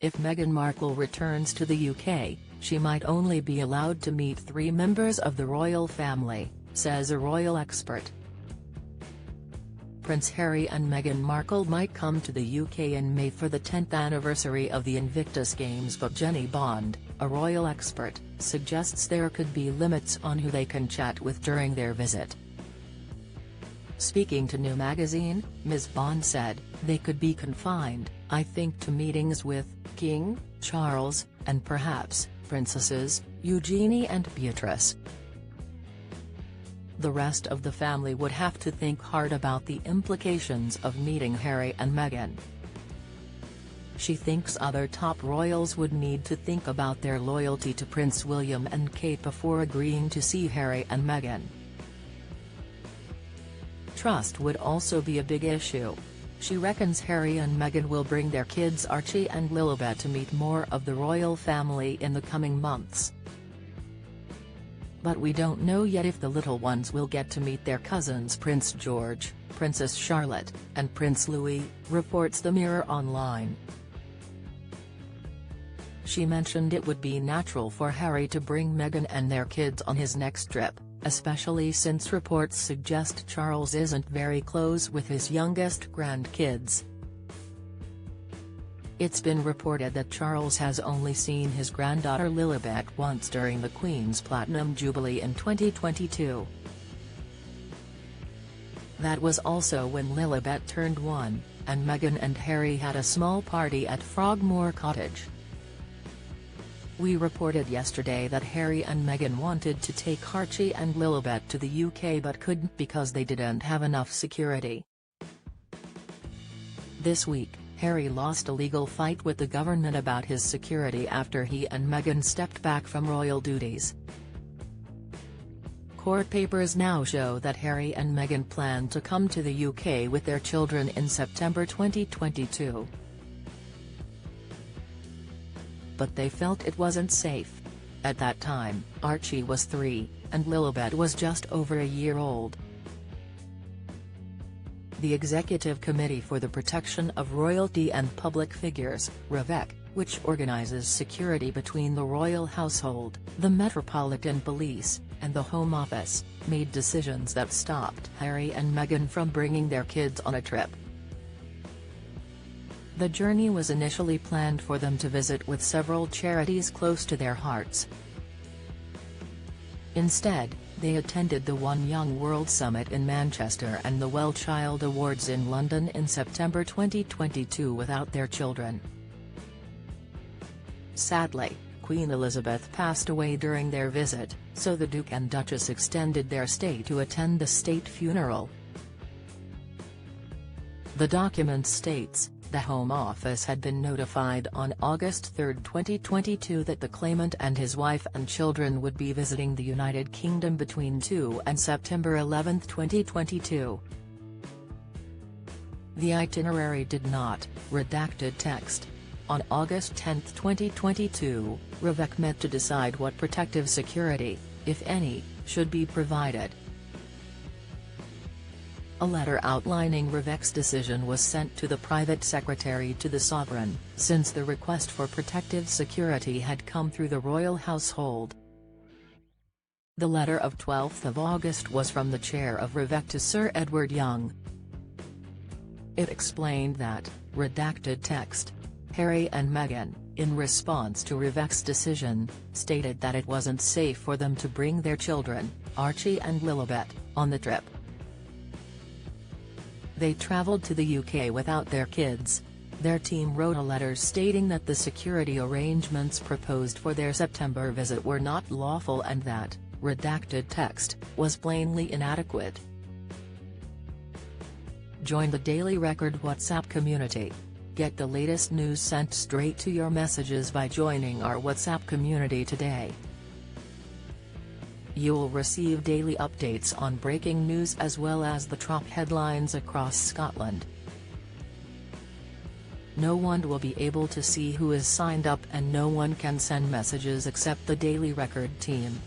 If Meghan Markle returns to the UK, she might only be allowed to meet 3 members of the royal family, says a royal expert. Prince Harry and Meghan Markle might come to the UK in May for the 10th anniversary of the Invictus Games, but Jenny Bond, a royal expert, suggests there could be limits on who they can chat with during their visit. Speaking to New Magazine, Ms. Bond said, "They could be confined, I think, to meetings with King Charles, and perhaps Princesses Eugenie and Beatrice. The rest of the family would have to think hard about the implications of meeting Harry and Meghan." She thinks other top royals would need to think about their loyalty to Prince William and Kate before agreeing to see Harry and Meghan. Trust would also be a big issue. She reckons Harry and Meghan will bring their kids Archie and Lilibet to meet more of the royal family in the coming months. But we don't know yet if the little ones will get to meet their cousins Prince George, Princess Charlotte, and Prince Louis, reports the Mirror Online. She mentioned it would be natural for Harry to bring Meghan and their kids on his next trip, especially since reports suggest Charles isn't very close with his youngest grandkids. It's been reported that Charles has only seen his granddaughter Lilibet once during the Queen's Platinum Jubilee in 2022. That was also when Lilibet turned 1, and Meghan and Harry had a small party at Frogmore Cottage. We reported yesterday that Harry and Meghan wanted to take Archie and Lilibet to the UK but couldn't because they didn't have enough security. This week, Harry lost a legal fight with the government about his security after he and Meghan stepped back from royal duties. Court papers now show that Harry and Meghan plan to come to the UK with their children in September 2022. But they felt it wasn't safe. At that time, Archie was 3, and Lilibet was just over a year old. The Executive Committee for the Protection of Royalty and Public Figures, REVEC, which organizes security between the royal household, the Metropolitan Police, and the Home Office, made decisions that stopped Harry and Meghan from bringing their kids on a trip. The journey was initially planned for them to visit with several charities close to their hearts. Instead, they attended the One Young World Summit in Manchester and the Well Child Awards in London in September 2022 without their children. Sadly, Queen Elizabeth passed away during their visit, so the Duke and Duchess extended their stay to attend the state funeral. The document states, the Home Office had been notified on August 3, 2022 that the claimant and his wife and children would be visiting the United Kingdom between 2 and September 11, 2022. The itinerary did not, redacted text. On August 10, 2022, REVEC met to decide what protective security, if any, should be provided. A letter outlining REVEC's decision was sent to the private secretary to the sovereign, since the request for protective security had come through the royal household. The letter of 12 August was from the chair of REVEC to Sir Edward Young. It explained that, redacted text, Harry and Meghan, in response to REVEC's decision, stated that it wasn't safe for them to bring their children, Archie and Lilibet, on the trip. They travelled to the UK without their kids. Their team wrote a letter stating that the security arrangements proposed for their September visit were not lawful and that, redacted text, was plainly inadequate. Join the Daily Record WhatsApp community. Get the latest news sent straight to your messages by joining our WhatsApp community today. You'll receive daily updates on breaking news as well as the top headlines across Scotland. No one will be able to see who is signed up and no one can send messages except the Daily Record team.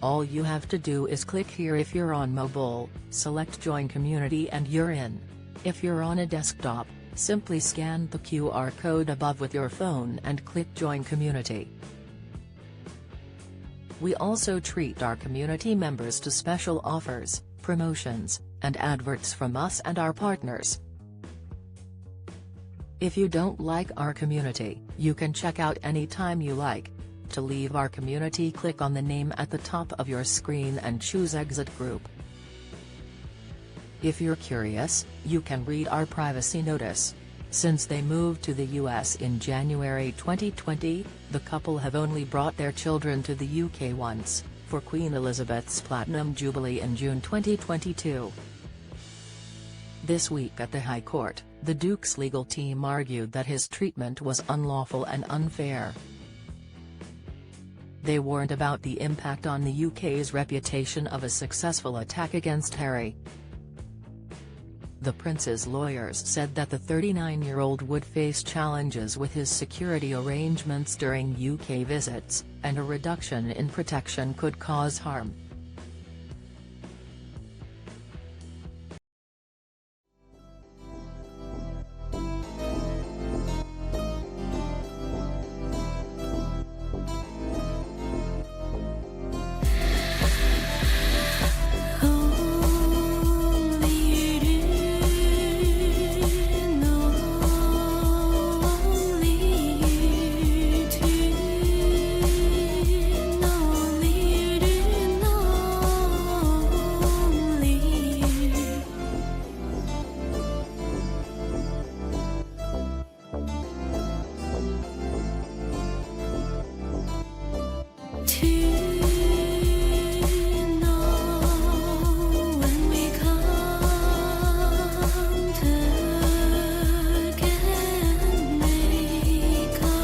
All you have to do is click here if you're on mobile, select Join Community and you're in. If you're on a desktop, Simply scan the QR code above with your phone and click Join Community. We also treat our community members to special offers, promotions, and adverts from us and our partners. If you don't like our community, you can check out anytime you like. To leave our community, click on the name at the top of your screen and choose Exit Group. If you're curious, you can read our privacy notice. Since they moved to the US in January 2020, the couple have only brought their children to the UK once, for Queen Elizabeth's Platinum Jubilee in June 2022. This week at the High Court, the Duke's legal team argued that his treatment was unlawful and unfair. They warned about the impact on the UK's reputation of a successful attack against Harry. The Prince's lawyers said that the 39-year-old would face challenges with his security arrangements during UK visits, and a reduction in protection could cause harm.